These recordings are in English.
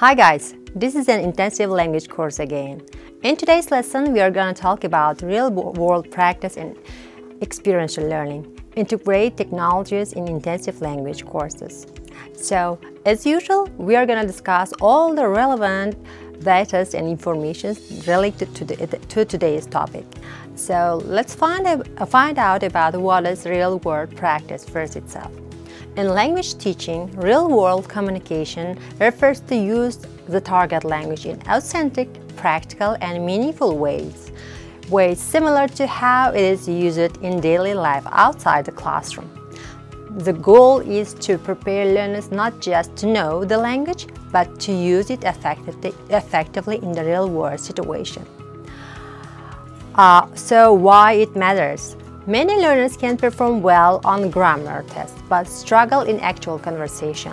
Hi guys, this is an intensive language course again. In today's lesson, we are going to talk about real-world practice and experiential learning, integrate technologies in intensive language courses. So, as usual, we are going to discuss all the relevant data and information related to today's topic. So, let's find out about what is real-world practice first itself. In language teaching, real-world communication refers to use the target language in authentic, practical, and meaningful ways similar to how it is used in daily life outside the classroom. The goal is to prepare learners not just to know the language, but to use it effectively in the real-world situation. So why it matters? Many learners can perform well on grammar tests, but struggle in actual conversation.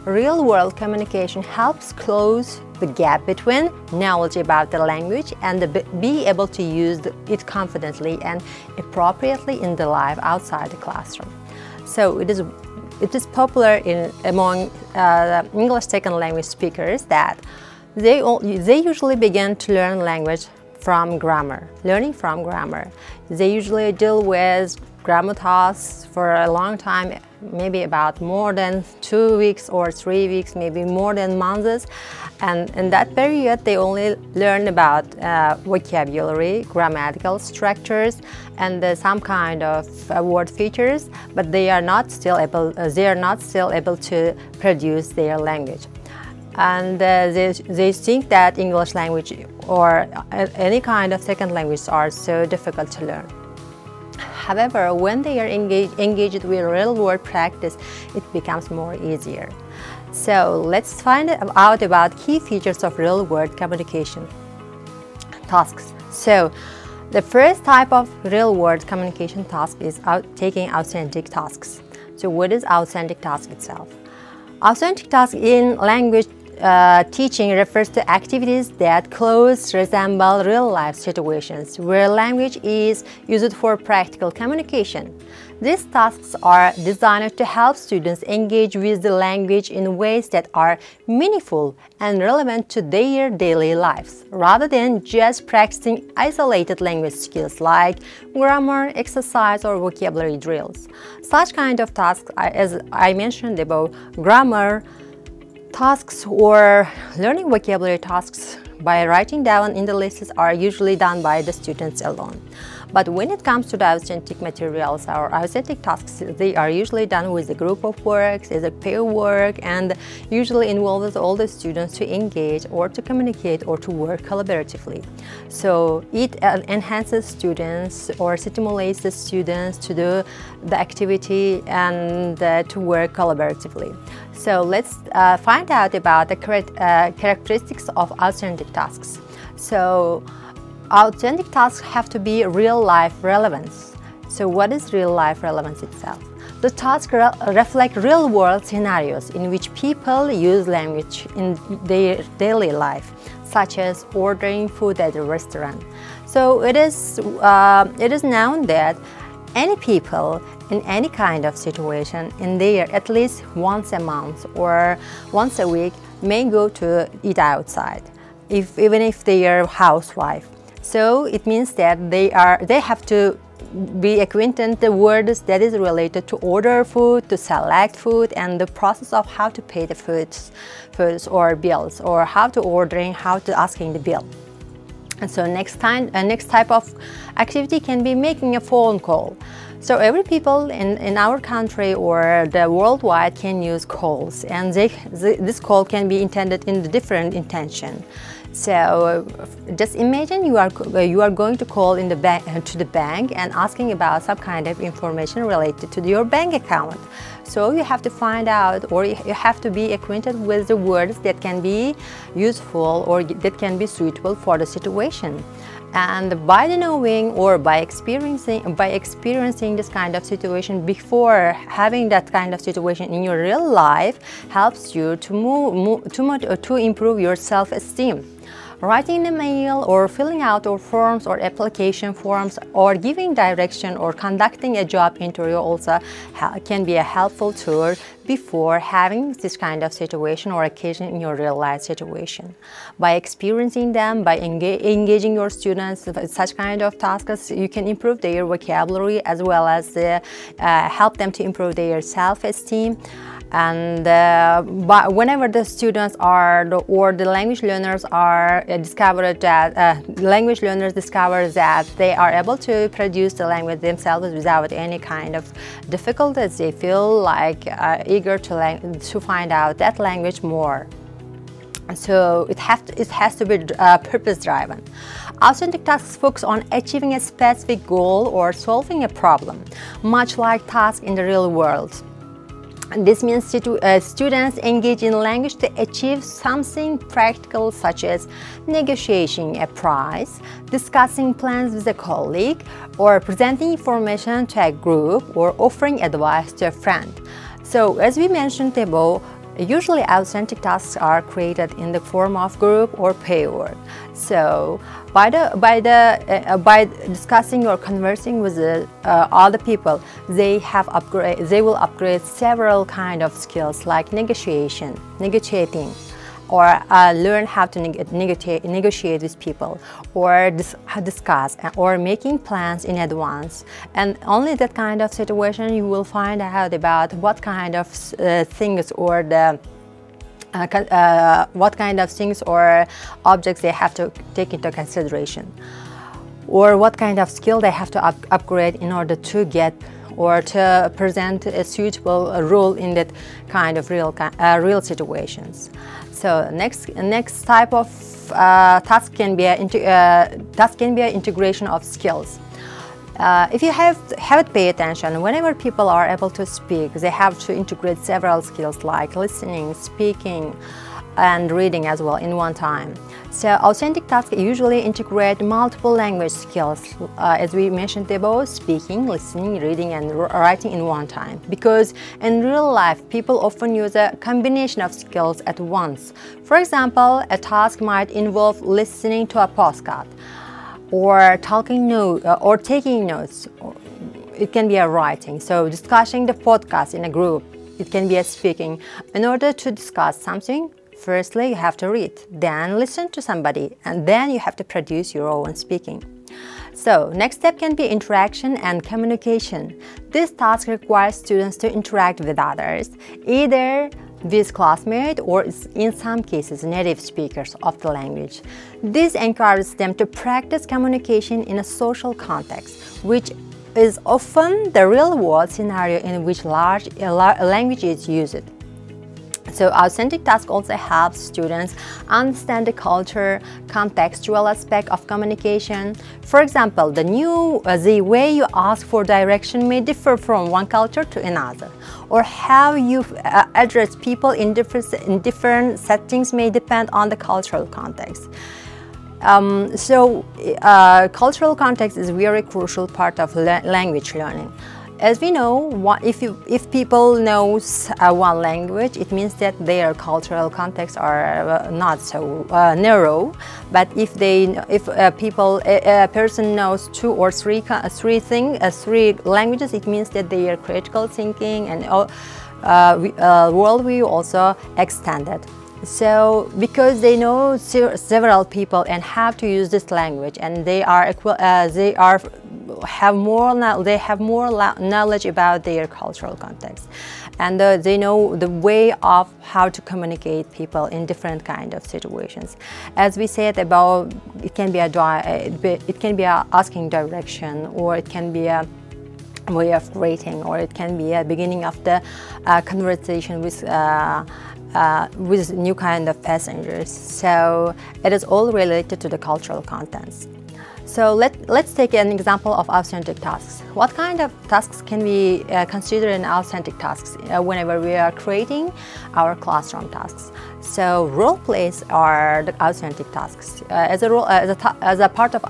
Real-world communication helps close the gap between knowledge about the language and be able to use it confidently and appropriately in the life outside the classroom. So it is popular among English second language speakers that they usually begin to learn language from grammar, learning from grammar. They usually deal with grammar tasks for a long time, maybe about more than 2 weeks or 3 weeks, maybe more than months. And in that period, they only learn about vocabulary, grammatical structures, and some kind of word features, but they are not still able to produce their language. And they think that English language or any kind of second language are so difficult to learn. However, when they are engaged with real-world practice, it becomes more easier. So let's find out about key features of real-world communication tasks. So the first type of real-world communication task is taking authentic tasks. So what is authentic task itself? Authentic task in language teaching refers to activities that closely resemble real-life situations where language is used for practical communication. These tasks are designed to help students engage with the language in ways that are meaningful and relevant to their daily lives, rather than just practicing isolated language skills like grammar, exercise, or vocabulary drills. Such kind of tasks, as I mentioned above, grammar tasks or learning vocabulary tasks by writing down in the lists are usually done by the students alone. But when it comes to the authentic materials or authentic tasks, they are usually done with a group of works, as a pair work, and usually involves all the students to engage or to communicate or to work collaboratively. So it enhances students or stimulates the students to do the activity and to work collaboratively. So let's find out about the characteristics of authentic tasks. So authentic tasks have to be real-life relevance. So what is real-life relevance itself? The tasks reflect real-world scenarios in which people use language in their daily life, such as ordering food at a restaurant. So it is known that any people in any kind of situation in there at least once a month or once a week may go to eat outside, even if they are housewife. So it means that they have to be acquainted with the words that is related to order food, to select food, and the process of how to pay the foods or bills, or how to ordering, how to asking the bill. And so next type of activity can be making a phone call. So every people in our country or the worldwide can use calls, and this call can be intended in the different intention. So just imagine you are going to call in the to the bank and asking about some kind of information related to your bank account. So you have to find out, or you have to be acquainted with the words that can be useful or that can be suitable for the situation. And by knowing or by experiencing this kind of situation before having that kind of situation in your real life helps you to improve your self-esteem. Writing an email or filling out or forms or application forms or giving direction or conducting a job interview also can be a helpful tool before having this kind of situation or occasion in your real life situation. By experiencing them, by engaging your students with such kind of tasks, you can improve their vocabulary as well as help them to improve their self-esteem. And but whenever the students are or the language learners are discovered that language learners discover that they are able to produce the language themselves without any kind of difficulties, they feel like eager to find out that language more. So it has to be purpose-driven. Authentic tasks focus on achieving a specific goal or solving a problem, much like tasks in the real world. And this means students engage in language to achieve something practical, such as negotiating a price, discussing plans with a colleague, or presenting information to a group, or offering advice to a friend. So, as we mentioned above, usually authentic tasks are created in the form of group or pair work. So by discussing or conversing with other people, they will upgrade several kind of skills like negotiating, or learn how to negotiate with people, or discuss, or making plans in advance. And only that kind of situation you will find out about what kind of things or what kind of things or objects they have to take into consideration, or what kind of skill they have to upgrade in order to get or to present a suitable role in that kind of real situations. So next type of task can be an integration of skills. If you haven't paid attention, whenever people are able to speak, they have to integrate several skills like listening, speaking, and reading as well in one time. So authentic tasks usually integrate multiple language skills, as we mentioned above, speaking, listening, reading, and writing in one time. Because in real life, people often use a combination of skills at once. For example, a task might involve listening to a podcast, or taking notes. It can be a writing. So discussing the podcast in a group, it can be a speaking. In order to discuss something, firstly you have to read, then listen to somebody, and then you have to produce your own speaking. So next step can be interaction and communication. This task requires students to interact with others, either with classmates or in some cases native speakers of the language. This encourages them to practice communication in a social context, which is often the real-world scenario in which large language is used. So authentic task also helps students understand the culture, contextual aspect of communication. For example, the way you ask for direction may differ from one culture to another, or how you address people in different settings may depend on the cultural context. Cultural context is a very crucial part of language learning. As we know, if people know one language, it means that their cultural contexts are not so narrow. But if a person knows two or three languages, it means that their critical thinking and worldview also extended. So, because they know several people and have to use this language, and they have more knowledge about their cultural context, and they know the way of how to communicate people in different kind of situations. As we said about, it can be asking direction, or it can be a way of greeting, or it can be a beginning of the conversation with new kind of passengers. So it is all related to the cultural contents. So let's take an example of authentic tasks. What kind of tasks can we consider in authentic tasks whenever we are creating our classroom tasks? So role plays are the authentic tasks. As a part of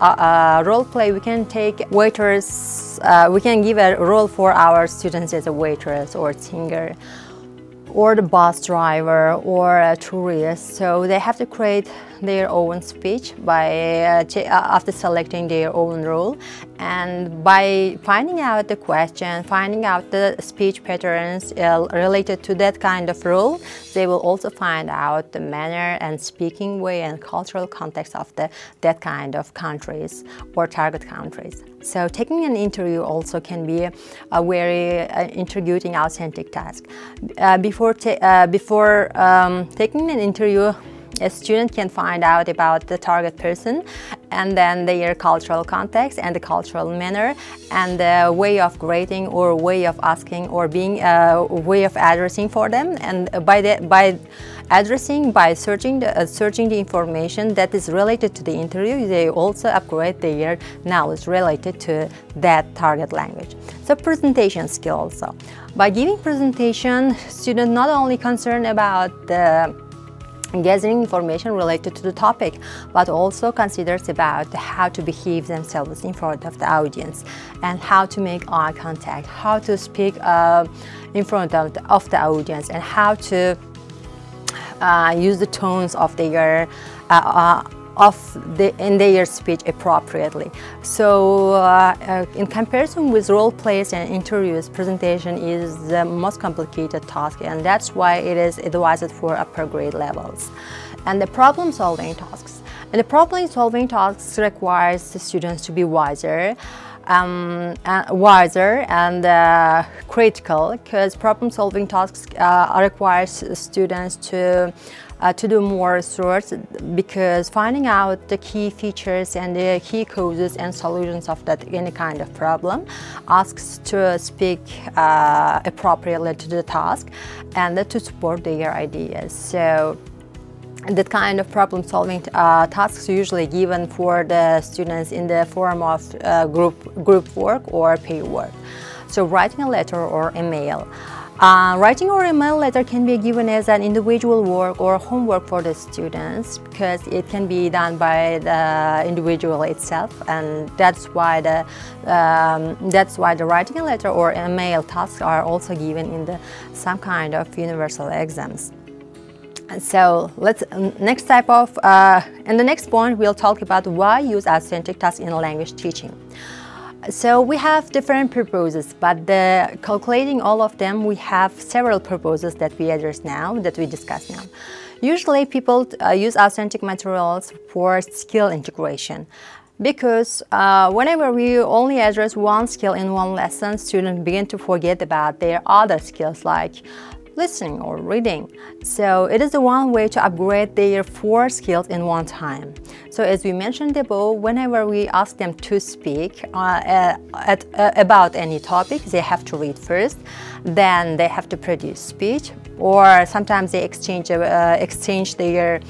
role play, we can take waiters. We can give a role for our students as a waitress or singer, or the bus driver or a tourist. So they have to create their own speech by after selecting their own role, and by finding out the question, finding out the speech patterns related to that kind of role, they will also find out the manner and speaking way and cultural context of that kind of countries or target countries. So taking an interview also can be a very intriguing, authentic task. Before taking an interview, a student can find out about the target person and then their cultural context and the cultural manner and the way of grading or way of asking or being a way of addressing for them. And by searching the information that is related to the interview, they also upgrade their knowledge related to that target language. So presentation skill also. By giving presentation, students not only concerned about the gathering information related to the topic, but also considers about how to behave themselves in front of the audience and how to make eye contact, how to speak in front of the audience, and how to use the tones of their in their speech appropriately. So in comparison with role plays and interviews, presentation is the most complicated task, and that's why it is advised for upper grade levels. And the problem-solving tasks. And the problem-solving tasks requires the students to be wiser and critical, because problem-solving tasks requires students to do more research, because finding out the key features and the key causes and solutions of any kind of problem asks to speak appropriately to the task and to support their ideas. So that kind of problem-solving tasks usually given for the students in the form of group work or pair work. So writing a letter or email. Writing or email letter can be given as an individual work or homework for the students, because it can be done by the individual itself, and that's why the writing a letter or email tasks are also given in some kind of universal exams. And so next type of in the next point we'll talk about why use authentic tasks in language teaching. So we have different purposes, but calculating all of them, we have several purposes that we address now, that we discuss now. Usually people use authentic materials for skill integration, because whenever we only address one skill in one lesson, students begin to forget about their other skills like listening or reading. So it is the one way to upgrade their 4 skills in one time. So as we mentioned above, whenever we ask them to speak about any topic, they have to read first, then they have to produce speech, or sometimes they exchange their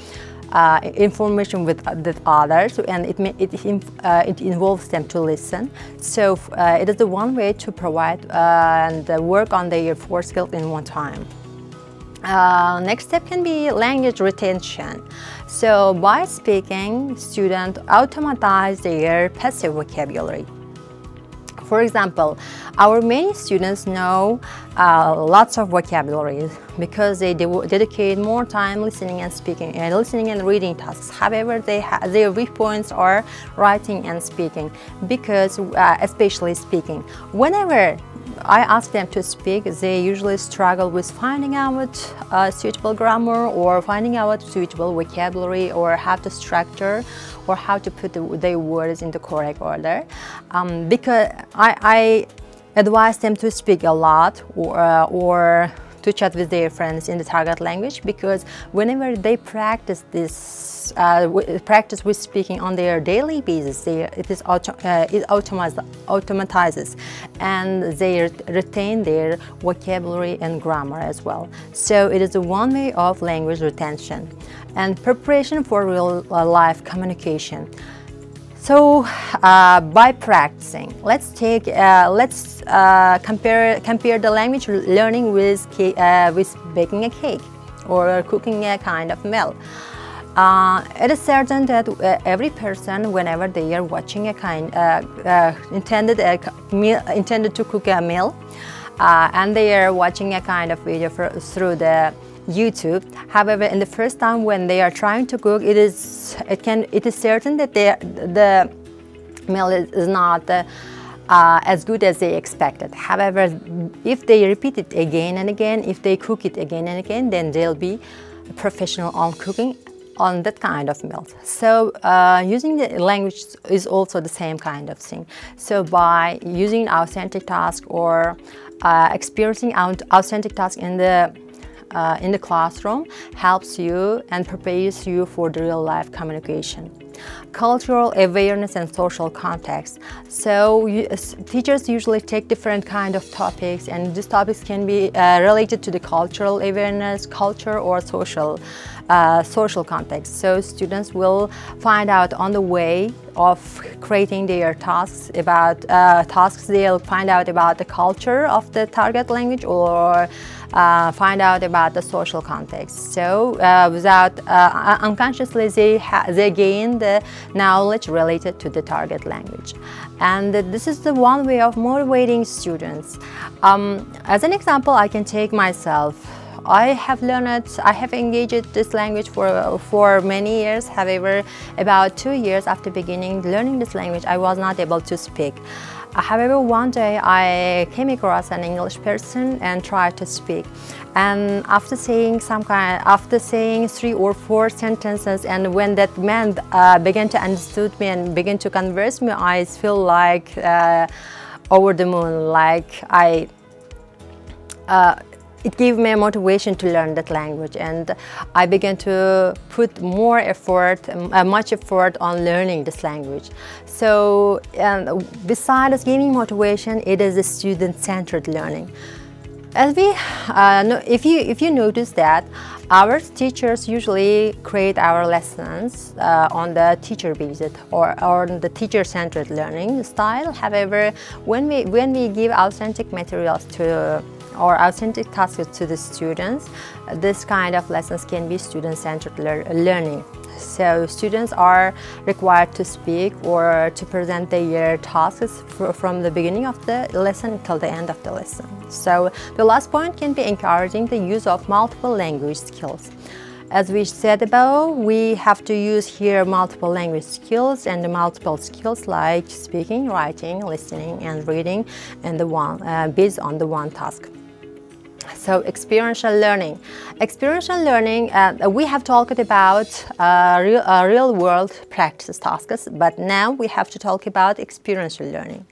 information with others, and it involves them to listen. So it is the one way to provide and work on their 4 skills in one time. Next step can be language retention. So by speaking, students automatize their passive vocabulary. For example, our many students know lots of vocabularies because they dedicate more time listening and speaking, and listening and reading tasks. However, their weak points are writing and speaking, because especially speaking. Whenever I ask them to speak, they usually struggle with finding out suitable grammar, or finding out suitable vocabulary, or how to structure, or how to put their words in the correct order. Because I advise them to speak a lot, or to chat with their friends in the target language, because whenever they practice with speaking on their daily basis, it automatizes, and they retain their vocabulary and grammar as well. So it is one way of language retention. And preparation for real life communication. So by practicing, let's compare the language learning with baking a cake or cooking a kind of meal. It is certain that every person, whenever they are watching a intended to cook a meal, and they are watching a kind of video through the YouTube. However, in the first time when they are trying to cook, it is certain that the meal is not as good as they expected. However, if they repeat it again and again, if they cook it again and again, then they'll be professional on cooking on that kind of meals. So using the language is also the same kind of thing. So by using authentic task or experiencing authentic task in the classroom helps you and prepares you for the real life communication. Cultural awareness and social context. So teachers usually take different kind of topics, and these topics can be related to the cultural awareness, culture, or social context. So students will find out on the way of creating their tasks about they'll find out about the culture of the target language, or find out about the social context. So without unconsciously they gain the knowledge related to the target language, and this is the one way of motivating students. As an example, I can take myself. I have engaged this language for many years. However, about 2 years after beginning learning this language, I was not able to speak. However, one day I came across an English person and tried to speak. And after saying 3 or 4 sentences, and when that man began to understand me and began to converse, my eyes feel like over the moon. Like it gave me a motivation to learn that language, and I began to put more effort, much effort on learning this language. So, besides giving motivation, it is a student-centered learning. As we, if you notice that our teachers usually create our lessons on the teacher based or on the teacher-centered learning style. However, when we give authentic materials or authentic tasks to the students, this kind of lessons can be student-centered learning. So students are required to speak or to present their tasks from the beginning of the lesson until the end of the lesson. So the last point can be encouraging the use of multiple language skills. As we said above, we have to use here multiple language skills, and the multiple skills like speaking, writing, listening, and reading, and based on the one task. So experiential learning. Experiential learning, we have talked about real-world practice tasks, but now we have to talk about experiential learning.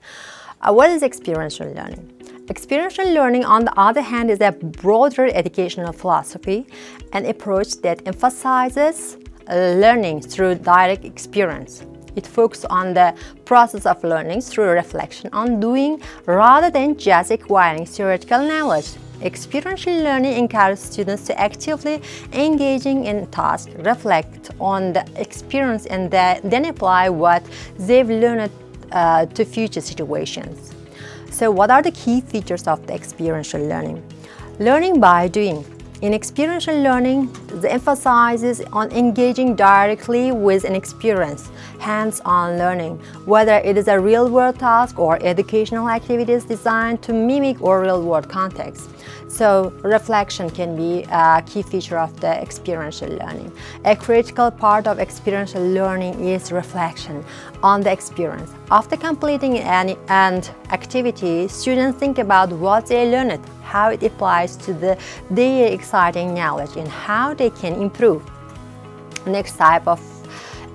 What is experiential learning? Experiential learning, on the other hand, is a broader educational philosophy, an approach that emphasizes learning through direct experience. It focuses on the process of learning through reflection on doing rather than just acquiring theoretical knowledge. Experiential learning encourages students to actively engaging in tasks, reflect on the experience, and then apply what they've learned to future situations. So what are the key features of the experiential learning? Learning by doing. In experiential learning, the emphasis is on engaging directly with an experience, hands-on learning, whether it is a real-world task or educational activities designed to mimic or real-world context. So reflection can be a key feature of the experiential learning. A critical part of experiential learning is reflection on the experience. After completing an activity, students think about what they learned, how it applies to their exciting knowledge, and how they can improve. Next type of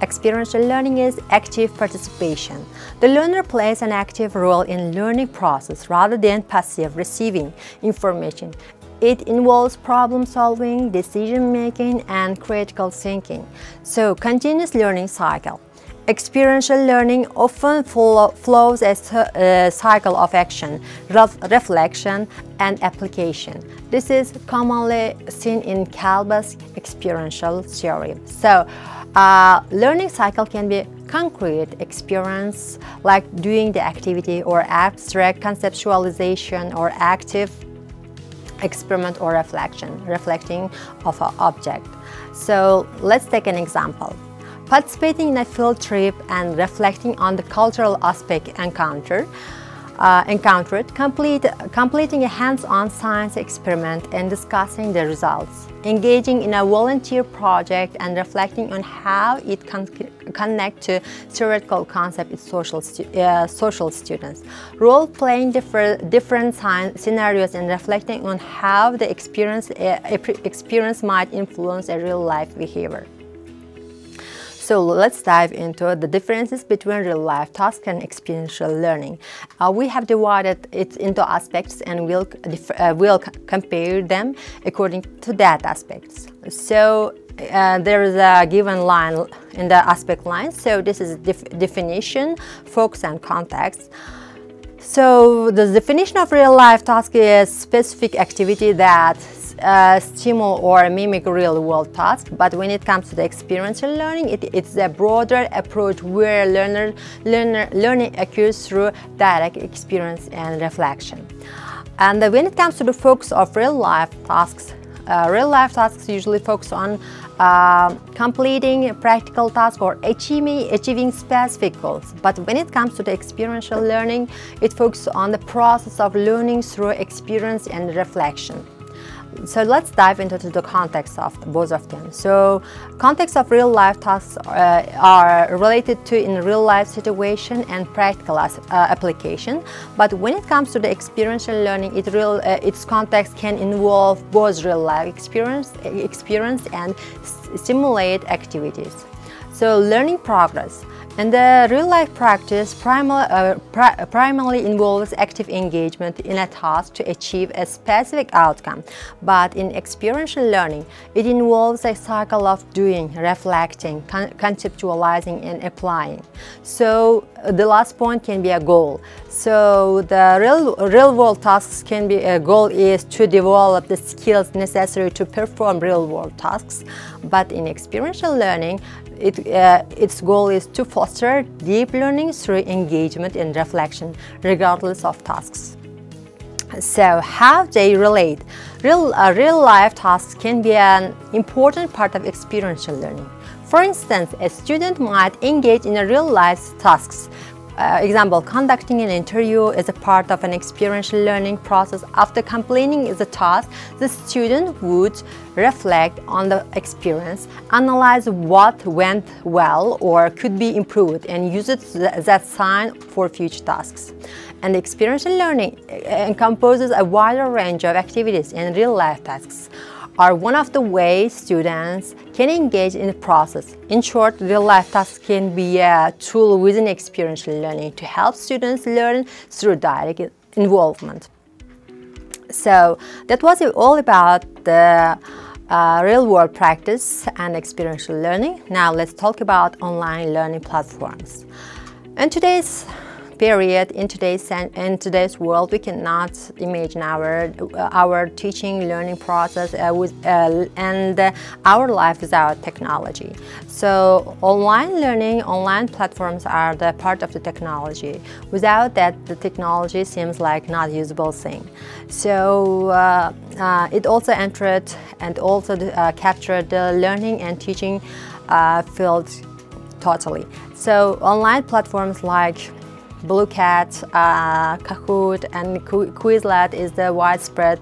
experiential learning is active participation. The learner plays an active role in learning process rather than passive receiving information. It involves problem solving, decision making, and critical thinking. So, continuous learning cycle. Experiential learning often flows as a cycle of action, reflection, and application. This is commonly seen in Kalba's experiential theory. So, learning cycle can be concrete experience like doing the activity, or abstract conceptualization, or active experiment or reflecting of an object. So let's take an example. Participating in a field trip and reflecting on the cultural aspect encountered. encountered, completing a hands-on science experiment and discussing the results, engaging in a volunteer project and reflecting on how it can connect to theoretical concepts with social students, role-playing different science scenarios and reflecting on how the experience might influence a real-life behavior. So let's dive into the differences between real-life tasks and experiential learning. We have divided it into aspects and we'll compare them according to that aspects. So there is a given line in the aspect line. So this is definition, focus, and context. So the definition of real-life task is specific activity that stimulate or mimic real-world tasks, but when it comes to the experiential learning, it's a broader approach where learning occurs through direct experience and reflection. And when it comes to the focus of real-life tasks usually focus on completing practical tasks or achieving specific goals. But when it comes to the experiential learning, it focuses on the process of learning through experience and reflection. So let's dive into the context of both of them. So context of real-life tasks are related to in real-life situation and practical application. But when it comes to the experiential learning, its context can involve both real-life experience and simulate activities. So learning progress. And the real-life practice primarily involves active engagement in a task to achieve a specific outcome. But in experiential learning, it involves a cycle of doing, reflecting, conceptualizing, and applying. So the last point can be a goal. So the real-world tasks can be a goal is to develop the skills necessary to perform real-world tasks. But in experiential learning, its goal is to foster deep learning through engagement and reflection, regardless of tasks. So how they relate? Real-life tasks can be an important part of experiential learning. For instance, a student might engage in real-life tasks. Example, conducting an interview is a part of an experiential learning process. After completing the task, the student would reflect on the experience, analyze what went well or could be improved, and use it as a sign for future tasks. And experiential learning encompasses a wider range of activities, and real-life tasks are one of the ways students can engage in the process. In short, real-life tasks can be a tool within experiential learning to help students learn through direct involvement. So that was all about the real-world practice and experiential learning. Now let's talk about online learning platforms. In today's period, in today's world, we cannot imagine our teaching learning process and our life without technology. So online platforms are the part of the technology. Without that, the technology seems like not usable thing. So it also entered and also captured the learning and teaching field totally. So online platforms like Bluecat, Kahoot, and Quizlet is the widespread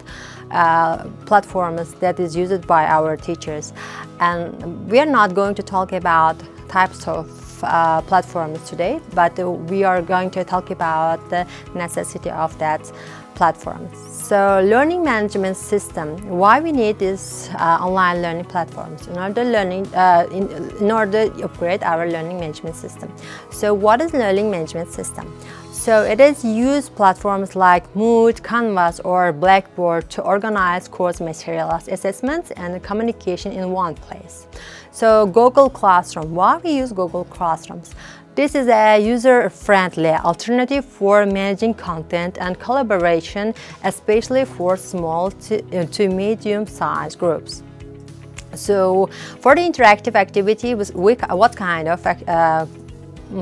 platforms that is used by our teachers. And we are not going to talk about types of platforms today, but we are going to talk about the necessity of that platform. So learning management system, why we need these online learning platforms in order to upgrade our learning management system. So what is learning management system? So it is used platforms like Moodle, Canvas, or Blackboard to organize course materials, assessments, and communication in one place. So Google Classroom, why we use Google Classrooms? This is a user-friendly alternative for managing content and collaboration, especially for small to medium-sized groups. So for the interactive activity, what kind of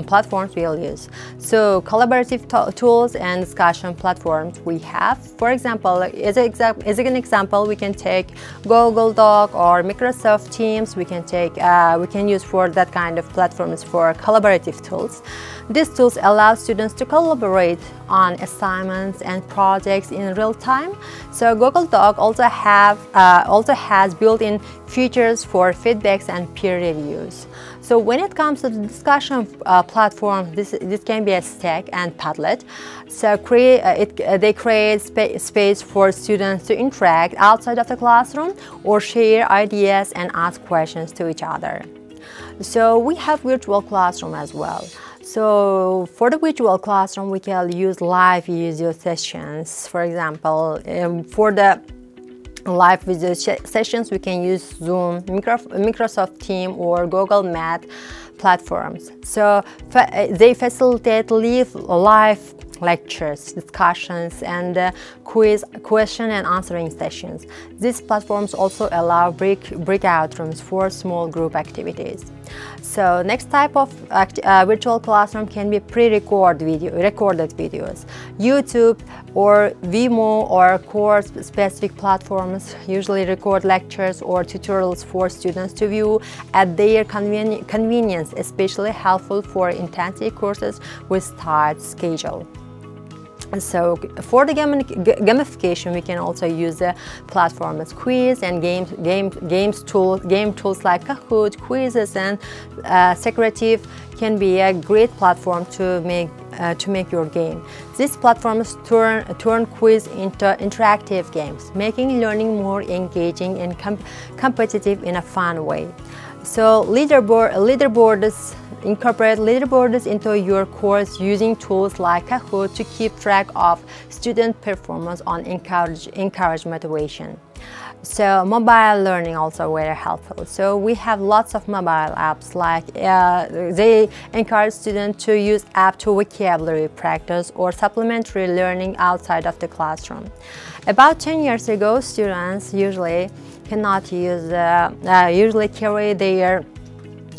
platforms we'll use? So collaborative tools and discussion platforms we have. For example, as an example, we can take Google Doc or Microsoft Teams. We can use for that kind of platforms for collaborative tools. These tools allow students to collaborate on assignments and projects in real time. So Google Doc also has built-in features for feedbacks and peer reviews. So when it comes to the discussion platform, this can be a Stack and Padlet. So they create space for students to interact outside of the classroom or share ideas and ask questions to each other. So we have virtual classroom as well. So for the virtual classroom, we can use live video sessions. For example, for the live video sessions, we can use Zoom, Microsoft Teams, or Google Meet platforms. So they facilitate live lectures, discussions, and question and answering sessions. These platforms also allow breakout rooms for small group activities. So next type of virtual classroom can be recorded videos. YouTube or Vimeo or course-specific platforms usually record lectures or tutorials for students to view at their convenience, especially helpful for intensive courses with tight schedule. So for the gamification, we can also use the platforms quiz and game tools like Kahoot, quizzes, and Secretive can be a great platform to make your game. These platforms turn quiz into interactive games, making learning more engaging and competitive in a fun way. So incorporate leaderboards into your course using tools like Kahoot to keep track of student performance and encourage motivation. So mobile learning also very helpful. So we have lots of mobile apps, like they encourage students to use app to vocabulary practice or supplementary learning outside of the classroom. About 10 years ago, students usually cannot usually carry their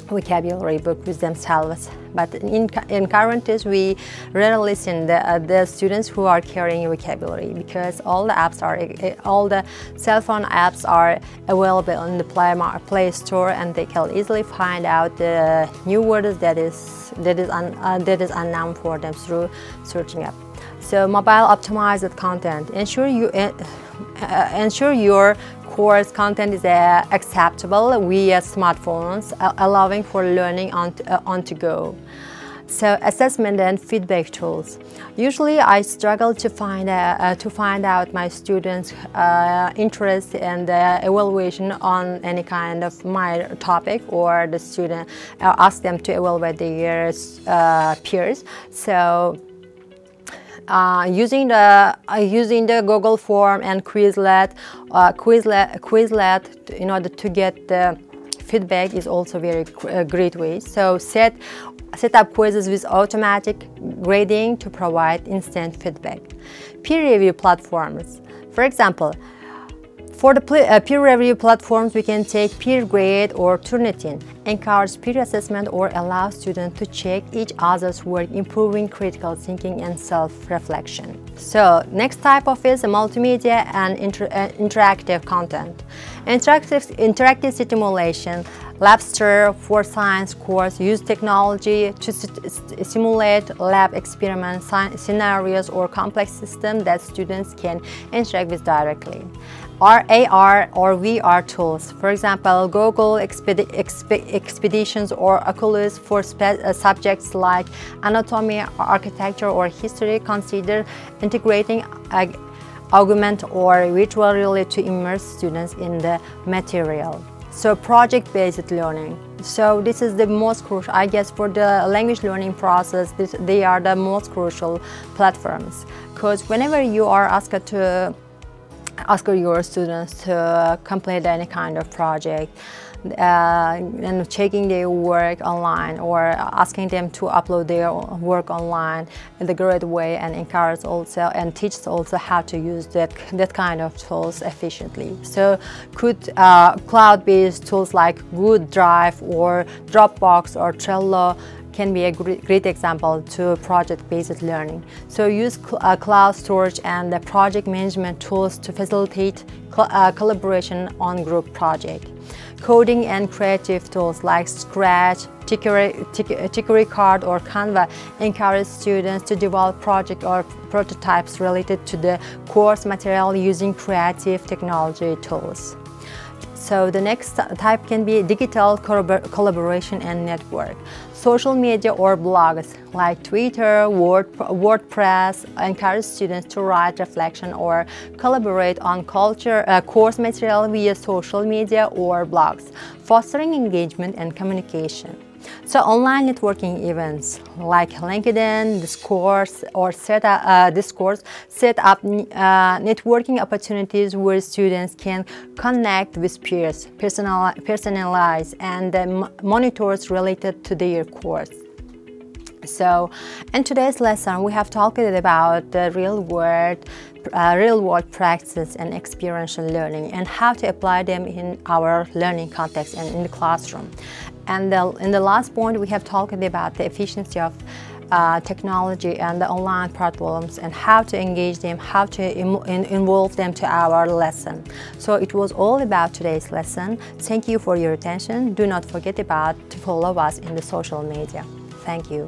vocabulary book with themselves, but in current days we rarely see the students who are carrying vocabulary, because all the cell phone apps are available in the Play Store, and they can easily find out the new words that is unknown for them through searching up. So mobile optimized content. Ensure your course content is acceptable via smartphones, allowing for learning on the go. So assessment and feedback tools. Usually I struggle to find out my students' interest and evaluation on any kind of my topic, or the student ask them to evaluate their peers. So using the Google form and Quizlet in order to get the feedback is also very great way. So set up quizzes with automatic grading to provide instant feedback. Peer review platforms. For example, for the peer review platforms, we can take peer grade or Turnitin, encourage peer assessment, or allow students to check each other's work, improving critical thinking and self-reflection. So next type of is multimedia and interactive content. Interactive stimulation. Labster for science course use technology to simulate lab experiment scenarios or complex systems that students can interact with directly. Or AR or VR tools, for example, Google Expeditions or Oculus for subjects like anatomy, architecture, or history. Consider integrating augmented or virtual reality to immerse students in the material. So project-based learning. So this is the most crucial, I guess, for the language learning process. They are the most crucial platforms, because whenever you are asked your students to complete any kind of project, and checking their work online, or asking them to upload their work online in the great way, and encourage also and teach also how to use that kind of tools efficiently. So could cloud-based tools like Good Drive or Dropbox or Trello can be a great example to project-based learning. So use cloud storage and the project management tools to facilitate collaboration on group project. Coding and creative tools like Scratch, Tickery Card, or Canva encourage students to develop project or prototypes related to the course material using creative technology tools. So the next type can be digital collaboration and network. Social media or blogs like Twitter, WordPress encourage students to write reflection or collaborate on course material via social media or blogs, fostering engagement and communication. So online networking events like LinkedIn, Discord set up networking opportunities where students can connect with peers, personalize and monitors related to their course. So in today's lesson, we have talked about the real world practice and experiential learning and how to apply them in our learning context and in the classroom. And in the last point, we have talked about the efficiency of technology and the online platforms and how to engage them, how to involve them to our lesson. So it was all about today's lesson. Thank you for your attention. Do not forget to follow us in the social media. Thank you.